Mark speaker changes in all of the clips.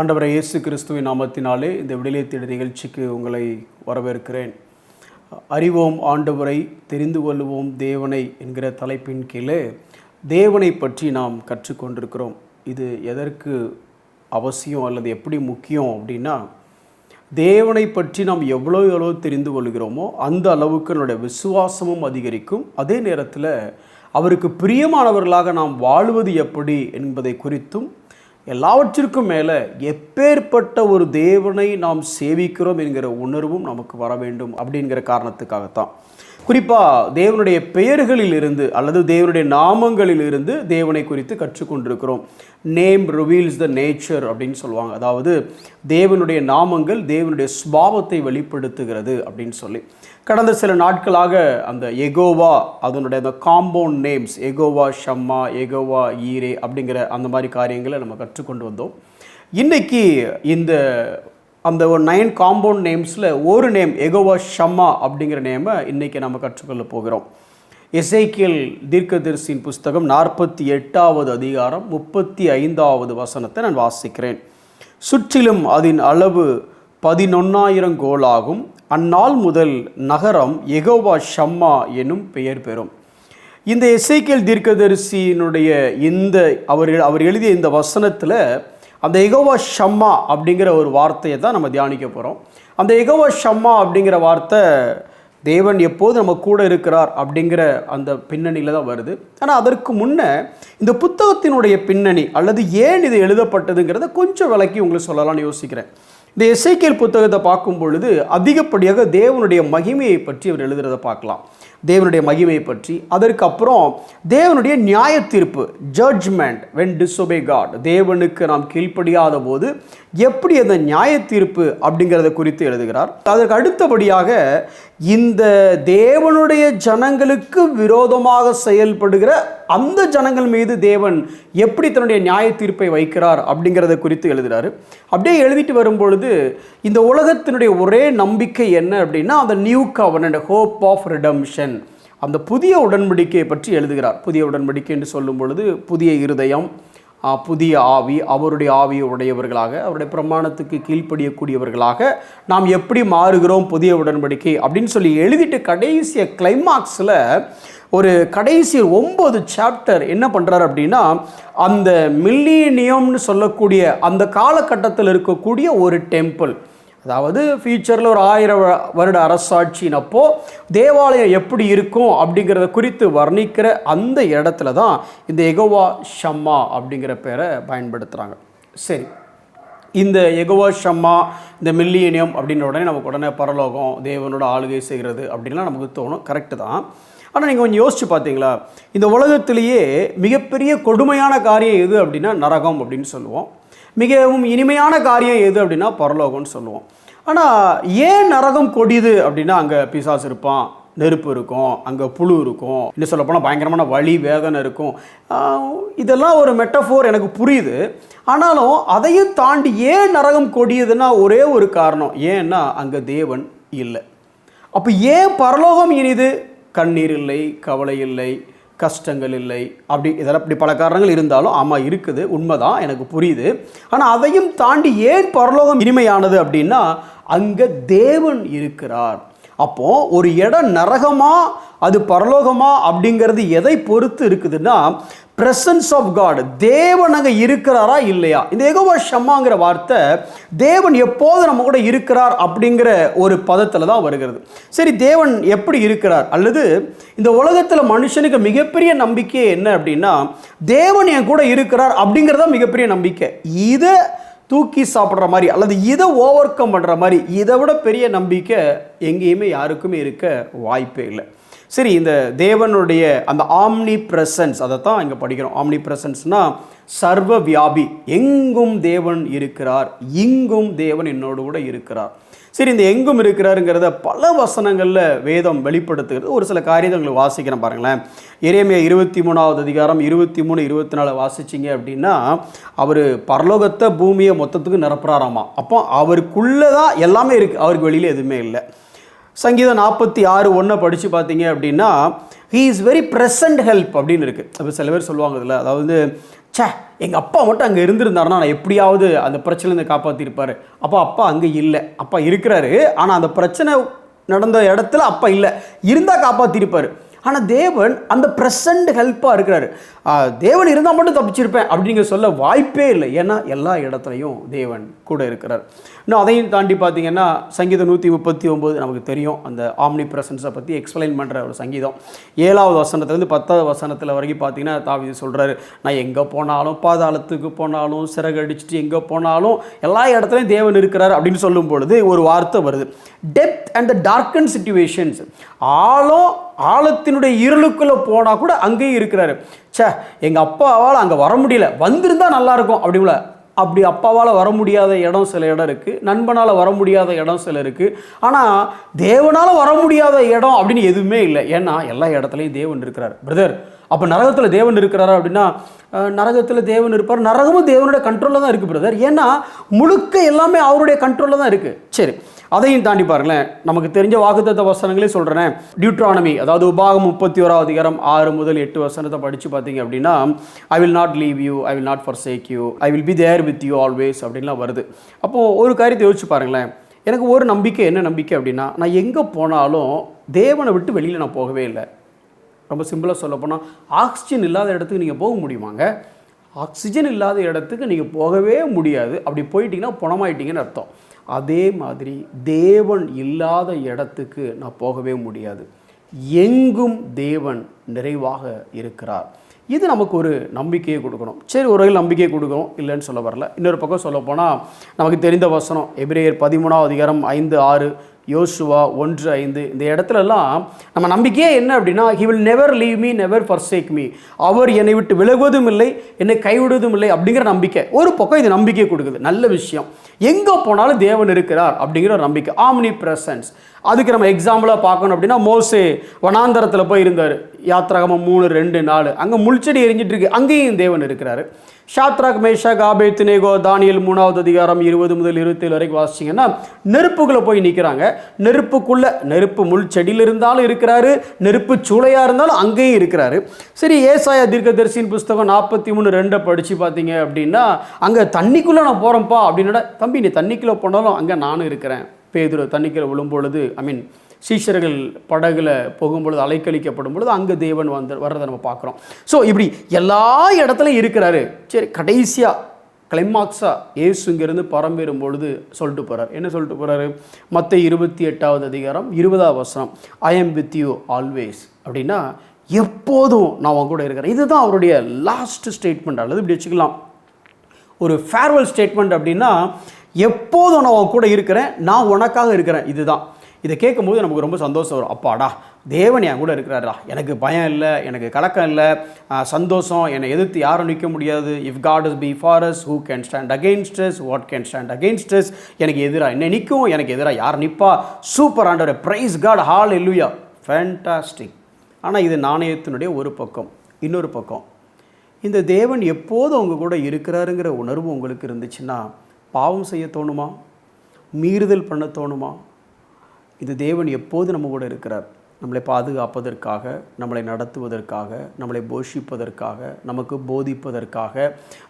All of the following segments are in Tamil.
Speaker 1: ஆண்டவரை இயேசு கிறிஸ்துவின் நாமத்தினாலே இந்த விடுதலை தேடல் நிகழ்ச்சிக்கு உங்களை வரவேற்கிறேன். அறிவோம் ஆண்டவரை, தெரிந்து கொள்வோம் தேவனை என்கிற தலைப்பின் கீழே தேவனை பற்றி நாம் கற்றுக்கொண்டிருக்கிறோம். இது எதற்கு அவசியம் அல்லது எப்படி முக்கியம் அப்படின்னா, தேவனை பற்றி நாம் எவ்வளோ தெரிந்து கொள்கிறோமோ அந்த அளவுக்கு நம்முடைய விசுவாசமும் அதிகரிக்கும். அதே நேரத்தில் அவருக்கு பிரியமானவர்களாக நாம் வாழ்வது எப்படி என்பதை குறித்தும், எல்லாவற்றிற்கும் மேலே எப்பேற்பட்ட ஒரு தேவனை நாம் சேவிக்கிறோம் என்கிற உணர்வும் நமக்கு வர வேண்டும் அப்படிங்கிற காரணத்துக்காகத்தான். குறிப்பாக தேவனுடைய பெயர்களில் இருந்து அல்லது தேவனுடைய நாமங்களில் இருந்து தேவனை குறித்து கற்றுக்கொண்டிருக்கிறோம். நேம் ரிவீல்ஸ் த நேச்சர் அப்படின்னு சொல்லுவாங்க. அதாவது தேவனுடைய நாமங்கள் தேவனுடைய சுபாவத்தை வெளிப்படுத்துகிறது அப்படின்னு சொல்லி கடந்த சில நாட்களாக அந்த எகோவா, அதனுடைய அந்த காம்பவுண்ட் நேம்ஸ் எகோவா ஷம்மா, எகோவா ஈரே அப்படிங்கிற அந்த மாதிரி காரியங்களை நம்ம கற்றுக்கொண்டு வந்தோம். இன்றைக்கி அந்த ஒரு 9 காம்பவுண்ட் நேம்ஸில் ஒரு நேம் எகோவா ஷம்மா அப்படிங்கிற நேமை இன்றைக்கி நம்ம கற்றுக்கொள்ள போகிறோம். எசேக்கியேல் தீர்க்கதரிசியின் புஸ்தகம் 48வது அதிகாரம் 35வது வசனத்தை நான் வாசிக்கிறேன். சுற்றிலும் அதன் அளவு 11,000 கோலாகும். அந்நாள் முதல் நகரம் எகோவா ஷம்மா எனும் பெயர் பெறும். இந்த எசேக்கியேல் தீர்க்கதரிசியினுடைய அவர் எழுதிய இந்த வசனத்தில் அந்த எகோவா ஷம்மா அப்படிங்கிற ஒரு வார்த்தையை தான் நம்ம தியானிக்க போகிறோம். அந்த எகோவா ஷம்மா அப்படிங்கிற வார்த்தை தேவன் எப்போது நம்ம கூட இருக்கிறார் அப்படிங்கிற அந்த பின்னணியில் தான் வருது. ஆனால் அதற்கு முன்னே இந்த புத்தகத்தினுடைய பின்னணி அல்லது ஏன் இது எழுதப்பட்டதுங்கிறத கொஞ்சம் விளக்கி உங்களுக்கு சொல்லலாம்னு யோசிக்கிறேன். இந்த எசேக்கியேல் புத்தகத்தை பார்க்கும் பொழுது அதிகப்படியாக தேவனுடைய மகிமையை பற்றி அவர் எழுதுறதை பார்க்கலாம். தேவனுடைய மகிமையை பற்றி, அதற்கப்புறம் தேவனுடைய நியாய தீர்ப்பு, ஜட்ஜ்மெண்ட் வென் டிஸ்ஒபே காட், தேவனுக்கு நாம் கீழ்ப்படியாத போது எப்படி அந்த நியாய தீர்ப்பு அப்படிங்கிறத குறித்து எழுதுகிறார். அதற்கு அடுத்தபடியாக இந்த தேவனுடைய ஜனங்களுக்கு விரோதமாக செயல்படுகிற அந்த ஜனங்கள் மீது தேவன் எப்படி தன்னுடைய நியாய தீர்ப்பை வைக்கிறார் அப்படிங்கிறத குறித்து எழுதுகிறாரு. அப்படியே எழுதிட்டு வரும்பொழுது இந்த உலகத்தினுடைய ஒரே நம்பிக்கை என்ன அப்படின்னா, அந்த new covenant, hope of redemption, அந்த புதிய உடன்படிக்கையை பற்றி எழுதுகிறார். புதிய உடன்படிக்கை என்று சொல்லும் பொழுது புதிய இருதயம், புதிய ஆவி, அவருடைய ஆவியை உடையவர்களாக, அவருடைய பிரமாணத்துக்கு கீழ்ப்படியக்கூடியவர்களாக நாம் எப்படி மாறுகிறோம் புதிய உடன்படிக்கை அப்படின்னு சொல்லி எழுதிட்டு கடைசிய கிளைமாக்ஸில் ஒரு கடைசி 9 சாப்டர் என்ன பண்ணுறார் அப்படின்னா, அந்த மில்லினியம்னு சொல்லக்கூடிய அந்த காலகட்டத்தில் இருக்கக்கூடிய ஒரு டெம்பிள், அதாவது ஃபியூச்சரில் ஒரு 1000 வருட அரசாட்சினப்போ தேவாலயம் எப்படி இருக்கும் அப்படிங்கிறத குறித்து வர்ணிக்கிற அந்த இடத்துல தான் இந்த எகோவா ஷம்மா அப்படிங்கிற பேரை பயன்படுத்துகிறாங்க. சரி, இந்த எகோவா ஷம்மா, இந்த மில்லினியம் அப்படின்ற உடனே நமக்கு உடனே பரலோகம், தேவனோட ஆளுகை செய்கிறது அப்படின்லாம் நமக்கு தோணும். கரெக்டு தான். ஆனால் நீங்கள் கொஞ்சம் யோசிச்சு பார்த்தீங்களா, இந்த உலகத்திலேயே மிகப்பெரிய கொடுமையான காரியம் எது அப்படின்னா நரகம் அப்படின்னு சொல்லுவோம். மிகவும் இனிமையான காரியம் எது அப்படின்னா பரலோகம்னு சொல்லுவோம். ஆனால் ஏன் நரகம் கொடிது அப்படின்னா, அங்கே பிசாசு இருப்பான், நெருப்பு இருக்கும், அங்கே புழு இருக்கும், இன்னும் சொல்லப்போனால் பயங்கரமான வலி வேதனை இருக்கும். இதெல்லாம் ஒரு மெட்டஃபோர், எனக்கு புரியுது. ஆனாலும் அதையும் தாண்டி ஏன் நரகம் கொடியதுன்னா ஒரே ஒரு காரணம், ஏன்னா அங்கே தேவன் இல்லை. அப்போ ஏன் பரலோகம் இனிது? கண்ணீர் இல்லை, கவலை இல்லை, கஷ்டங்கள் இல்லை, இதெல்லாம் இப்படி பல காரணங்கள் இருந்தாலும் ஆமாம் இருக்குது, உண்மைதான், எனக்கு புரியுது. ஆனால் அதையும் தாண்டி ஏன் பரலோகம் இனிமையானது அப்படின்னா, அங்கே தேவன் இருக்கிறார். அப்போது ஒரு இடம் நரகமா அது பரலோகமா அப்படிங்கிறது எதை பொறுத்து இருக்குதுன்னா, பிரசன்ஸ் ஆஃப் காட், தேவன் அங்கே இருக்கிறாரா இல்லையா. இந்த எகோவா ஷம்மாங்கிற வார்த்தை தேவன் எப்போது நம்ம கூட இருக்கிறார் அப்படிங்கிற ஒரு பதத்தில் தான் வருகிறது. சரி, தேவன் எப்படி இருக்கிறார், அல்லது இந்த உலகத்தில் மனுஷனுக்கு மிகப்பெரிய நம்பிக்கை என்ன அப்படின்னா, தேவன் என் கூட இருக்கிறார் அப்படிங்கிறதா மிகப்பெரிய நம்பிக்கை. இதை தூக்கி சாப்பிட்ற மாதிரி அல்லது இதை ஓவர் கம் பண்ணுற மாதிரி இதை விட பெரிய நம்பிக்கை எங்கேயுமே யாருக்குமே இருக்க வாய்ப்பே இல்லை. சரி, இந்த தேவனுடைய அந்த ஆம்னி பிரசன்ஸ், அதை தான் இங்கே படிக்கிறோம். ஆம்னி பிரசன்ஸ்னால் சர்வ வியாபி, எங்கும் தேவன் இருக்கிறார், இங்கும் தேவன் என்னோடு கூட இருக்கிறார். சரி, இந்த எங்கும் இருக்கிறாருங்கிறத பல வசனங்களில் வேதம் வெளிப்படுத்துகிறது. ஒரு சில காரியங்களை வாசிக்கிறேன் பாருங்களேன். எரேமியா 23வது அதிகாரம் 23, 24 வாசிச்சிங்க அப்படின்னா, அவர் பரலோகத்தை பூமியை மொத்தத்துக்கு நிரப்புறாராமா. அப்போ அவருக்குள்ளே தான் எல்லாமே இருக்குது, அவருக்கு வெளியில் எதுவுமே இல்லை. சங்கீதம் 46:1 படித்து பார்த்தீங்க அப்படின்னா, he is very present help அப்படின்னு இருக்குது. அப்போ சில பேர் சொல்லுவாங்க இதில், அதாவது சே எங்கள் அப்பா மட்டும் அங்கே இருந்திருந்தாருன்னா நான் எப்படியாவது அந்த பிரச்சனையிலேருந்து காப்பாற்றிருப்பார். அப்பா அங்கே இல்லை, அப்பா இருக்கிறாரு, ஆனால் அந்த பிரச்சனை நடந்த இடத்துல அப்பா இல்லை, இருந்தால் காப்பாற்றிருப்பார். ஆனால் தேவன் அந்த ப்ரெசண்ட் ஹெல்ப்பாக இருக்கிறாரு. தேவன் இருந்தால் மட்டும் தப்பிச்சிருப்பேன் அப்படிங்க சொல்ல வாய்ப்பே இல்லை. ஏன்னா எல்லா இடத்துலையும் தேவன் கூட இருக்கிறார். இன்னும் அதையும் தாண்டி பார்த்தீங்கன்னா சங்கீதம் 139 நமக்கு தெரியும், அந்த ஆம்னி ப்ரெசன்ஸை பற்றி எக்ஸ்பிளைன் பண்ணுற ஒரு சங்கீதம். 7வது வசனத்துலேருந்து 10வது வசனத்தில் வரைக்கும் பார்த்தீங்கன்னா தாவீது சொல்கிறாரு, நான் எங்கே போனாலும், பாதாளத்துக்கு போனாலும், சிறகடிச்சிட்டு எங்கே போனாலும் எல்லா இடத்துலையும் தேவன் இருக்கிறார் அப்படின்னு சொல்லும் பொழுது ஒரு வார்த்தை வருது, depth and the darken situations. ஆழத்தினுடைய இருளுக்குள்ளே போனால் கூட அங்கேயும் இருக்கிறாரு. சே எங்கள் அப்பாவால் அங்கே வர முடியல, வந்திருந்தால் நல்லாயிருக்கும் அப்படி அப்பாவால் வர முடியாத இடம் சில இடம் இருக்குது, நண்பனால் வர முடியாத இடம் சில இருக்குது. ஆனால் தேவனால் வர முடியாத இடம் அப்படின்னு எதுவுமே இல்லை. ஏன்னா எல்லா இடத்துலையும் தேவன் இருக்கிறார். பிரதர் அப்போ நரகத்தில் தேவன் இருக்கிறாரா அப்படின்னா நரகத்தில் தேவன் இருப்பார், நரகமும் தேவனுடைய கண்ட்ரோலில் தான் இருக்குது பிரதர். ஏன்னா முழுக்க எல்லாமே அவருடைய கண்ட்ரோலில் தான் இருக்குது. சரி, அதையும் தாண்டி பாருங்களேன், நமக்கு தெரிஞ்ச வாக்குத்தத்த வசனங்களே சொல்கிறேன். டியூட்ரானமி, அதாவது உபாகம் 31வது அதிகாரம் 6 முதல் 8 வசனத்தை படித்து பார்த்தீங்க அப்படின்னா, I will not leave you, I will not forsake you, I will be there with you always அப்படின்லாம் வருது. அப்போது ஒரு காரியத்தை யோசிச்சு பாருங்களேன், எனக்கு ஒரு நம்பிக்கை, என்ன நம்பிக்கை அப்படின்னா, நான் எங்கே போனாலும் தேவனை விட்டு வெளியில் நான் போகவே இல்லை. ரொம்ப சிம்பிளாக சொல்ல போனால், ஆக்சிஜன் இல்லாத இடத்துக்கு நீங்கள் போக முடியுமாங்க? ஆக்சிஜன் இல்லாத இடத்துக்கு நீங்கள் போகவே முடியாது. அப்படி போயிட்டீங்கன்னா பணமாயிட்டீங்கன்னு அர்த்தம். அதே மாதிரி தேவன் இல்லாத இடத்துக்கு நான் போகவே முடியாது. எங்கும் தேவன் நிறைவாக இருக்கிறார். இது நமக்கு ஒரு நம்பிக்கையை கொடுக்கணும். சரி, ஒரு வகையில் நம்பிக்கையை கொடுக்கணும், இல்லைன்னு சொல்ல வரல. இன்னொரு பக்கம் சொல்ல போனால் நமக்கு தெரிந்த வசனம் எபிரேயர் 13வது அதிகாரம் 5, 6, யோசுவா 1:5 இந்த இடத்துலலாம் நம்ம நம்பிக்கையே என்ன அப்படின்னா, he will never leave me, never forsake me, அவர் என்னை விட்டு விலகுவதும் இல்லை, என்னை கைவிடுவதும் இல்லை அப்படிங்கிற நம்பிக்கை. ஒரு பக்கம் இது நம்பிக்கை கொடுக்குது, நல்ல விஷயம். எங்கே போனாலும் தேவன் இருக்கிறார் அப்படிங்கிற ஒரு நம்பிக்கை, ஆம்னி பிரசன்ஸ். அதுக்கு நம்ம எக்ஸாம்பிளாக பார்க்கணும் அப்படின்னா, மோசே வனாந்தரத்தில் போய் இருந்தார், யாத்ராகமம் 3:2-4, அங்கே முள்செடி எரிஞ்சிட்டு இருக்கு, அங்கேயும் தேவன் இருக்கிறாரு. ஷாத்ராக், மேஷாக், ஆபேத்நேகோ, தானியேல் 3வது அதிகாரம் 20 முதல் 27 வரைக்கும் வாசிச்சிங்கன்னா நெருப்புக்குள்ளே போய் நிற்கிறாங்க. நெருப்புக்குள்ளே, நெருப்பு முள் செடியில் இருந்தாலும் இருக்கிறாரு, நெருப்பு சூளையாக இருந்தாலும் அங்கேயும் இருக்கிறாரு. சரி, ஏசாயா தீர்க்கதரிசியின் புஸ்தகம் 43:2 படித்து பார்த்தீங்க அப்படின்னா, அங்கே தண்ணிக்குள்ளே நான் போகிறேன்ப்பா அப்படின்னா, தம்பி நீ தண்ணிக்குள்ளே போனாலும் அங்கே நானும் இருக்கிறேன். பேதுரு தண்ணிக்குள்ளே விழும்பொழுது, சீஷர்கள் படகுல போகும்பொழுது, அலைக்கழிக்கப்படும் பொழுது அங்கே தேவன் வர்றதை நம்ம பார்க்குறோம். ஸோ இப்படி எல்லா இடத்துலையும் இருக்கிறாரு. சரி, கடைசியாக கிளைமாக்ஸாக இயேசு இங்கேருந்து பரம்பெறும் பொழுது சொல்லிட்டு போகிறார். என்ன சொல்லிட்டு போகிறாரு? மத்தேயு 28வது அதிகாரம் 20வது வசனம், I am with you always அப்படின்னா, எப்போதும் நான் உன் கூட இருக்கிறேன். இதுதான் அவருடைய லாஸ்ட் ஸ்டேட்மெண்ட், அல்லது இப்படி வச்சுக்கலாம் ஒரு ஃபேர்வெல் ஸ்டேட்மெண்ட். அப்படின்னா எப்போதும் நான் உன் கூட இருக்கிறேன், நான் உனக்காக இருக்கிறேன். இதுதான். இதை கேட்கும்போது நமக்கு ரொம்ப சந்தோஷம் வரும். அப்பாடா, தேவன் என் கூட இருக்கிறாரா, எனக்கு பயம் இல்லை, எனக்கு கலக்கம் இல்லை, சந்தோஷம், என்னை எதிர்த்து யாரும் நிற்க முடியாது. If God is be for us, who can stand against us, what can stand against us. எனக்கு எதிராக என்ன நிற்கும், எனக்கு எதிராக யார் நிற்பா? சூப்பர் ஆண்டவரே, பிரைஸ் காட், ஹல்லேலூயா, ஃபேண்டாஸ்டிக். ஆனால் இது நாணயத்தினுடைய ஒரு பக்கம். இன்னொரு பக்கம், இந்த தேவன் எப்போதும் அவங்க கூட இருக்கிறாருங்கிற உணர்வு உங்களுக்கு இருந்துச்சுன்னா பாவம் செய்ய தோணுமா? மீறுதல் பண்ண தோணுமா? இந்த தேவன் எப்போது நம்ம கூட இருக்கிறார், நம்மளை பாதுகாப்பதற்காக, நம்மளை நடத்துவதற்காக, நம்மளை போஷிப்பதற்காக, நமக்கு போதிப்பதற்காக,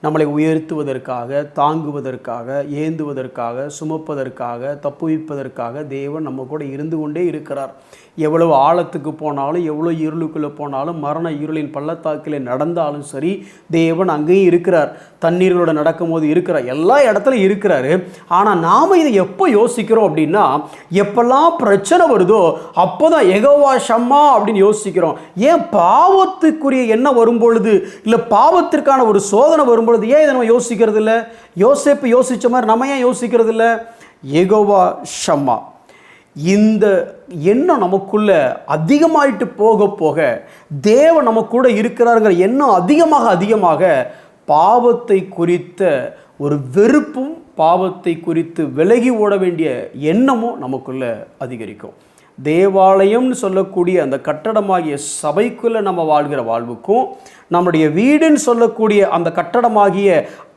Speaker 1: நம்மளை உயர்த்துவதற்காக, தாங்குவதற்காக, ஏந்துவதற்காக, சுமப்பதற்காக, தப்புவிப்பதற்காக தேவன் நம்ம கூட இருந்து கொண்டே இருக்கிறார். எவ்வளவு ஆழத்துக்கு போனாலும், எவ்வளோ இருளுக்குள்ளே போனாலும், மரண இருளின் பள்ளத்தாக்கிலே நடந்தாலும் சரி, தேவன் அங்கேயும் இருக்கிறார். தண்ணீர்களோட நடக்கும்போது இருக்கிறார், எல்லா இடத்துலையும் இருக்கிறாரு. ஆனால் நாம் இதை எப்போ யோசிக்கிறோம் அப்படின்னா, எப்பெல்லாம் பிரச்சனை வருதோ அப்போ தான் யெகோவா ஷம்மா அப்படின்னு யோசிக்கிறோம். ஏன் பாவத்துக்குரிய எண்ணம் வரும்பொழுது, இல்லை பாவத்திற்கான ஒரு சோதனை வரும்பொழுது ஏன் இதை நம்ம யோசிக்கிறது இல்லை? யோசேப்பு யோசித்த மாதிரி நம்ம ஏன் யோசிக்கிறது இல்லை? யெகோவா ஷம்மா. இந்த எண்ணம் நமக்குள்ள அதிகமாயிட்டு போக போக, தேவன் நம்ம கூட இருக்கிறாருங்கிற எண்ணம் அதிகமாக பாவத்தை குறித்த ஒரு வெறுப்பும், பாவத்தை குறித்து விலகி ஓட வேண்டிய எண்ணமும் நமக்குள்ள அதிகரிக்கும். தேவாலயம்னு சொல்லக்கூடிய அந்த கட்டடமாகிய சபைக்குள்ளே நம்ம வாழ்கிற வாழ்வுக்கும், நம்முடைய வீடுன்னு சொல்லக்கூடிய அந்த கட்டடமாகிய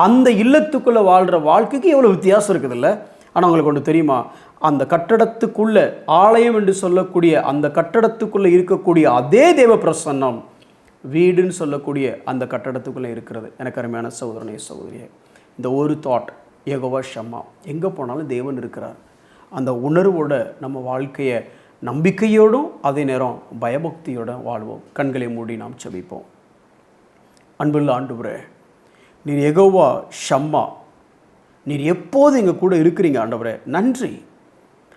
Speaker 1: அந்த இல்லத்துக்குள்ளே வாழ்கிற வாழ்க்கைக்கு எவ்வளோ வித்தியாசம் இருக்குதுல்ல? ஆனால் உங்களுக்கு ஒன்று தெரியுமா? அந்த கட்டடத்துக்குள்ளே, ஆலயம் என்று சொல்லக்கூடிய அந்த கட்டடத்துக்குள்ளே இருக்கக்கூடிய அதே தேவ பிரசன்னம் வீடுன்னு சொல்லக்கூடிய அந்த கட்டடத்துக்குள்ளே இருக்கிறது. எனக்கு அருமையான சகோதரனே சகோதரியே, இந்த ஒரு தாட், யெகோவா ஷம்மா, எங்கே போனாலும் தேவன் இருக்கிறார், அந்த உணர்வோட நம்ம வாழ்க்கையை நம்பிக்கையோடும் அதே நேரம் பயபக்தியோடு வாழ்வோம். கண்களை மூடி நாம் செபிப்போம். அன்புள்ள ஆண்டவரே, நீர் யெகோவா ஷம்மா, நீர் எப்போது எங்கள் கூட இருக்கிறீங்க ஆண்டவரே. நன்றி.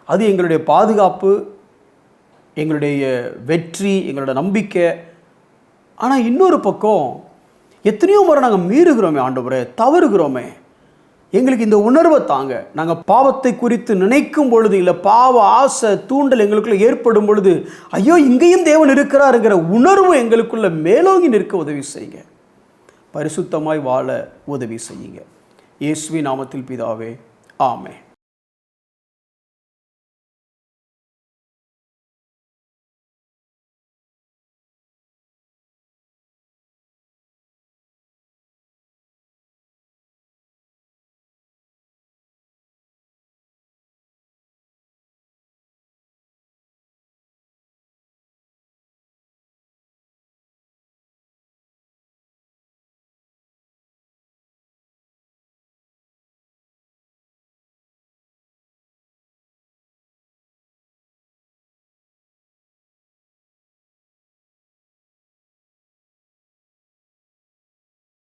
Speaker 1: அது எங்களுடைய பாதுகாப்பு, எங்களுடைய வெற்றி, எங்களோட நம்பிக்கை. ஆனால் இன்னொரு பக்கம் எத்தனையோ முறை நாங்கள் மீறுகிறோமே ஆண்டவரே, தவறுகிறோமே. எங்களுக்கு இந்த உணர்வை தாங்க. நாங்கள் பாவத்தை குறித்து நினைக்கும் பொழுது, இல்லை பாவ ஆசை தூண்டல் எங்களுக்குள்ள ஏற்படும் பொழுது, ஐயோ இங்கேயும் தேவன் இருக்கிறாருங்கிற உணர்வு எங்களுக்குள்ள மேலோங்கி நிற்க உதவி செய்யுங்க. பரிசுத்தமாய் வாழ உதவி செய்யுங்க. இயேசுவின் நாமத்தில் பிதாவே, ஆமென்.